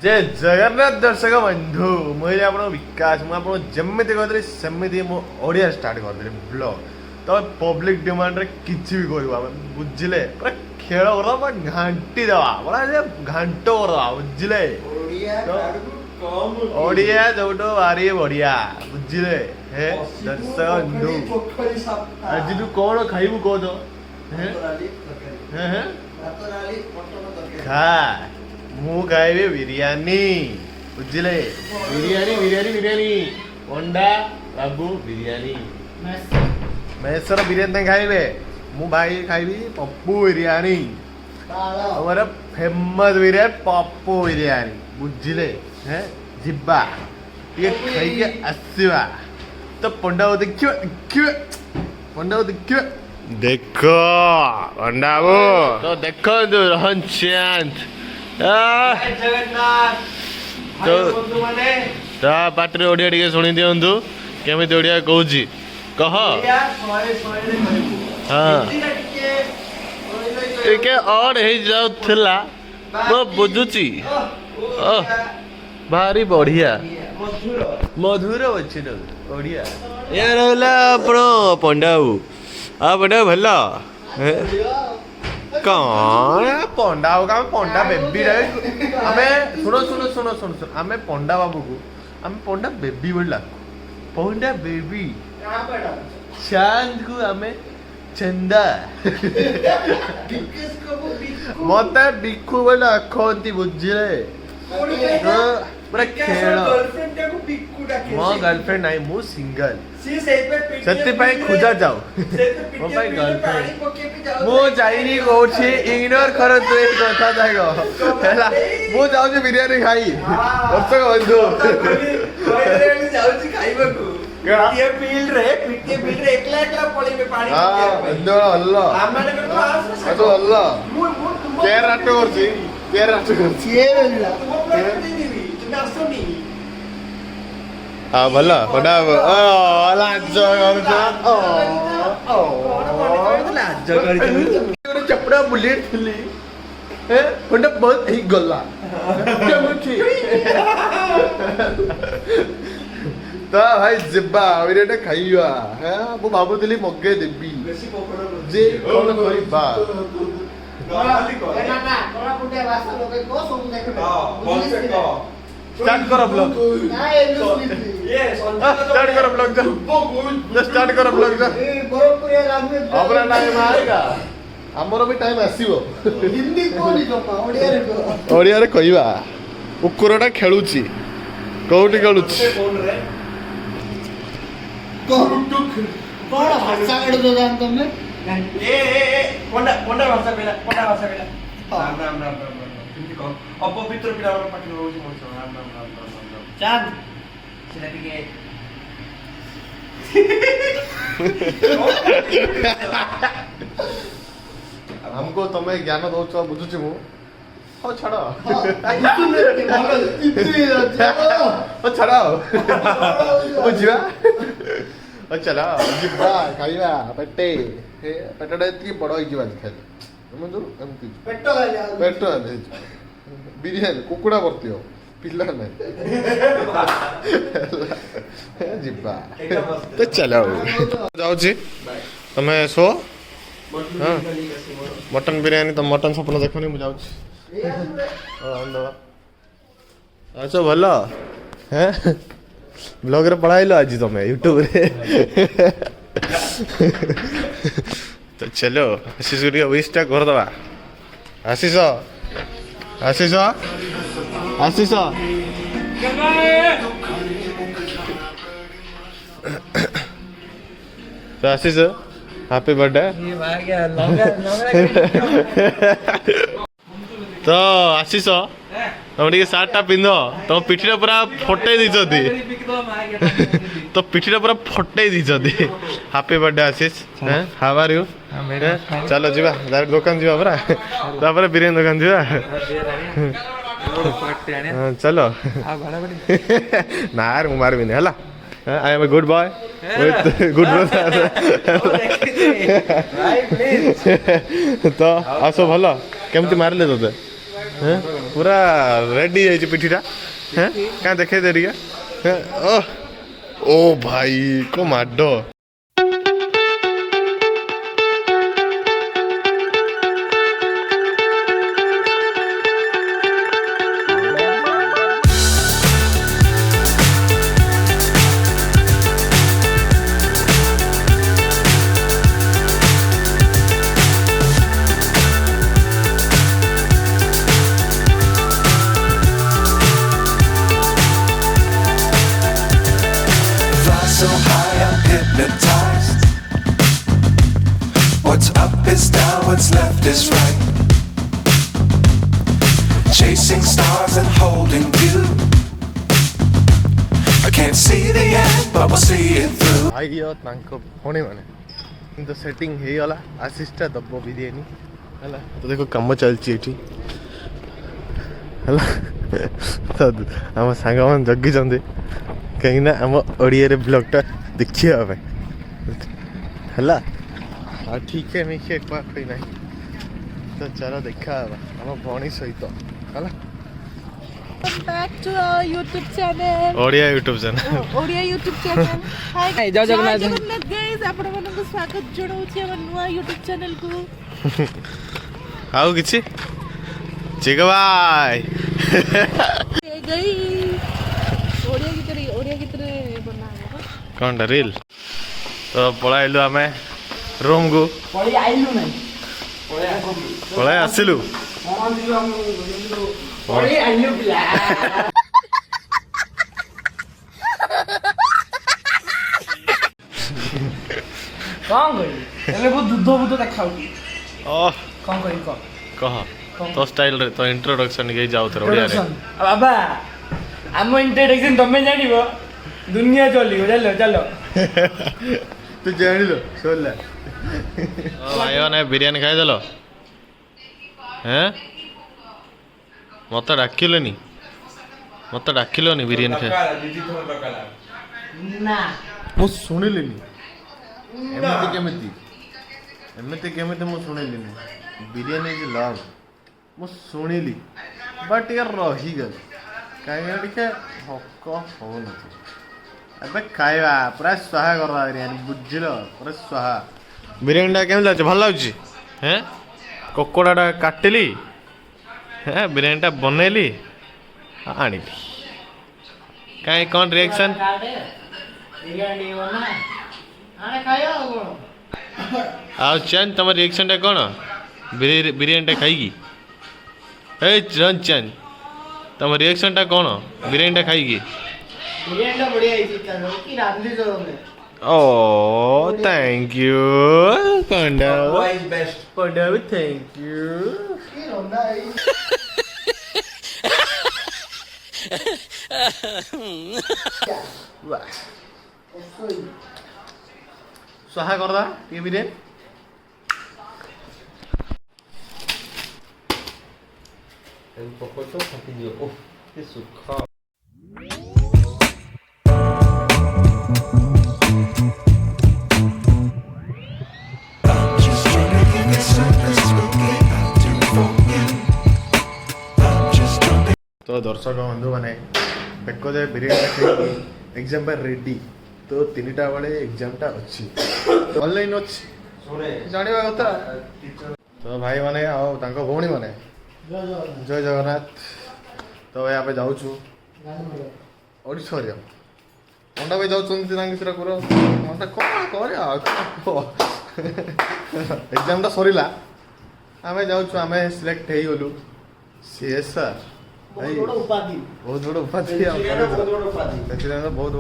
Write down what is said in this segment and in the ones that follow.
जय जगन्नाथ दर्शक बंधु मुझे आप विकास मुझे जमी कहते सेमती ओडिया स्टार्ट करदे ब्लॉग तो पब्लिक डिमांड रे किछि भी करबा बुझिले पूरा खेल करबा घांटी देवा बड़ा घांटो करबा बुझिले ओडिया जोटो बारी बढ़िया बुझिले हे दर्शक बंधु आज तू कोन खाइबू को दो हैं खा मु खाइबे बिरयानी बुझिले बिरयानी बिरयानी बिरयानी अंडा बाबू बिरयानी मैसर बिरयानी खाइबे मु भाई खाइबी पप्पू बिरयानी हमारा फेमस बिरयानी पप्पू बिरयानी बुझिले हैं जिब्बा ये खाई के आसीबा तो पंडा देखियो देखियो पंडा देखियो देखो पंडा वो तो देखो तो रहन शांत तो पाटरे ओडिया टिके शुणी दिंतु केमी ओडिया कहूँ कह हाँ टिके और जाऊला मो बुझुची भारी बढ़िया मधुर अच्छे ओडिया यार रहा पंडा पंडा भल कौन पंडा होगा पंडा बेबी आमे सुनो सुनो सुनो सुनो सुनो आमे पंडा बाबू को आमे पंडा बेबी बोला पंडा बेबी चांद को आमे चंदा मत बिकु बोला खोंती बुझिले पूरा खेल मो गर्लफ्रेंड नहीं मु सिंगल सेथिपाई खोजा जाओ मो भाई गर्लफ्रेंड मु जाइनी कोठी इग्नोर कर तू एक कथा जागो हैला मु जाउ जे बिरयानी खाई दर्शक बंधु जाउ जे खाइबा को ये फील्ड रे एकला एकला पड़ी में पानी हां अंदर अल्लाह आमाने को आस तो अल्लाह केर राटो करछि केर राटो करछि ये बेला तुम आसोनी हाँ भला पंडा लाज चपड़ा बुलेट थी पंडा बहुत ही गला तो भाई जिब्बा बिरयानी खाइबा मु भाबुଥିଲି मगे देबी जे कोन करबा स्टार्ट करो ब्लॉग स्टार्ट करो ब्लॉग जा स्टार्ट करो ब्लॉग जा हमरा टाइम आएगा हमरो भी टाइम आसीबो हिंदी कोनी जमा ओडिया रे कहबा कुकुरटा खेलुची कोउटी खेलुची कोन रे कोटुक बड़ा भाषा कड़ जान तुमने ए कोंडा कोंडा भाषा बेला राम राम राम राम हिंदी को अपवित्र पिला पाटी रोज मोर राम राम राम राम चांद सेला टिके हमको तुम्हें ज्ञान दौच बुझुची मु हो छाड़ छाड़ बुझा चला जिबा खाइबा पेटे पेटटा एति बड़ होई जिबा पेट बिरयानी कुकुड़ा भर्ती हो पिला जिबा तो चलो जाऊँ तुम्हें सो हाँ मटन बिरयानी तो मटन सपन देखनी मुझे अच्छा भल है ब्लॉग रे पढ़ाइल आज तुम यूट्यूब रे तो चलो आशीष को विशटा कर दबा आशीष आशीष आशीष तो आशीष हैप्पी बर्थडे तो आशीष तुम टे सार्टा पिंध तुम पिठी पूरा फटे दी तो पिठी पूरा फटे दी happy birthday Ashish how are you चलो जीवा डायरेक्ट दुकान जीवा पूरा तापर बिरयानी दुकान जीवा चलो ना यार मु मारबिनी हला I am a good boy with good brother तो आसो भल केमती मारले तोते पूरा रेडी है पिठीटा हैं क्या देखे दे रही है ओ भाई को माडो So high, I'm hypnotized. What's up is down, what's left is right. Chasing stars and holding you. I can't see the end, but we'll see it through. भाई तांको होने माने तो सेटिंग हे वाला आसिस्टा दबो बिरियानी हला तो देखो काम चलची एठी हला तो हम सांग मन जग्गी जंदे कहीं ना हम ओडिया रे ब्लॉगटा देखिए अब हला हाँ ठीक है मैं एक बार कोई नहीं तो चलो देखा अब हम भौणी सहित हला back to our YouTube channel. Odia YouTube channel Odia YouTube channel. Hi जय जगन्नाथ guys आपण मानक स्वागत जणाउछि हमर नुवा YouTube channel को. आउ किछि चिक भाई ए गई ओडिया गीत रे बनाबो कौन रील तो पळाइलु आमे रूम को पळी आइलु नै पळाइ आसिलु पळी आइलु पिला कौन गई एले बहुत दूध देखाउ ओ कौन गई कह तो स्टाइल रे तो इंट्रोडक्शन के जाउ तर ओडिया रे बाबा आम इंट्रोडक्शन तमे जानिबो दुनिया चलिबो चलो चलो तू जानिलो सोला ओ भाइयो ने बिरयानी खाइ देलो हैं मत डाकिलोनी बिरयानी खाइ ना मु सुनिलिनी एमती केमिति मु सुनिलिनी बिरयानी इज लव मु सुनिली बट यार रही गल कहीं टिके हक हो न अबे खाइबा पूरा स्वाहा कर बिरयानी बुझिलो पूरा स्वाहा बिरयानी केम लागे भल लागी हैं कोकोड़ा काटिली हैं बिरयानी बनैली आनिली कहीं कौन रिएक्शन बिरयानी बना आने खायो आ चैन तुम रिएक्शन कौन बिरयानी खाई चैन तुम रिएक्शन कौन बिरयानी खाई बिरयानी बढ़िया है कि रांधि जो में ओ thank you Panda is best Panda भी थैंक यू की रोंदा है वाह स्वाहा करदा ये biryani El popoto fastidio. Qué suja. Just trying to give it something spooky to forget. Just trying to तो दर्शक बंधु मैंने बेको जे बिरयानी खाई एग्जाम पर रेडी तो 3टा बेले एग्जामटा अच्छी तो ऑनलाइन अच्छी सुने जानिबा कथा तो भाई माने आओ तांको भौणी माने जय जगन्नाथ तो यहाँ पे जाऊँ ऑडिटोरियम अंडा पे जाऊँ सीरा कर अंडा कौन एग्जाम सरीला आम जाऊँ आम सिलेक्ट हो गलु सीएसआर बहुत बड़ उपाधि बहुत बड़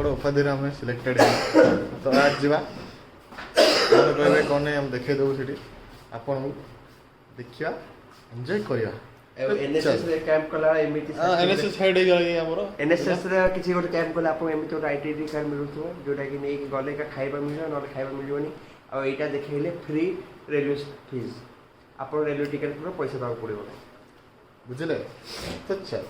उपाधि आम सिलेक्टेड तो आज जावा कहे कौन नहीं हम देखे देव से आपन देखा एंजॉय करिया एनएसएस रे कैंप कला एमिति एनएसएस हेड हे गई हमरो एनएसएस रे किछि गोटे कैंप कला आपन एमिति गोटे आईटीडी कार्ड मिलुथो जोटा कि नै गले का खाइबा मिलना न खाइबा मिलियोनी आ एटा देखैले फ्री रेलवे फीस आपन रेलवे टिकट पर पैसा दाव पड़िबो बुझले तो चल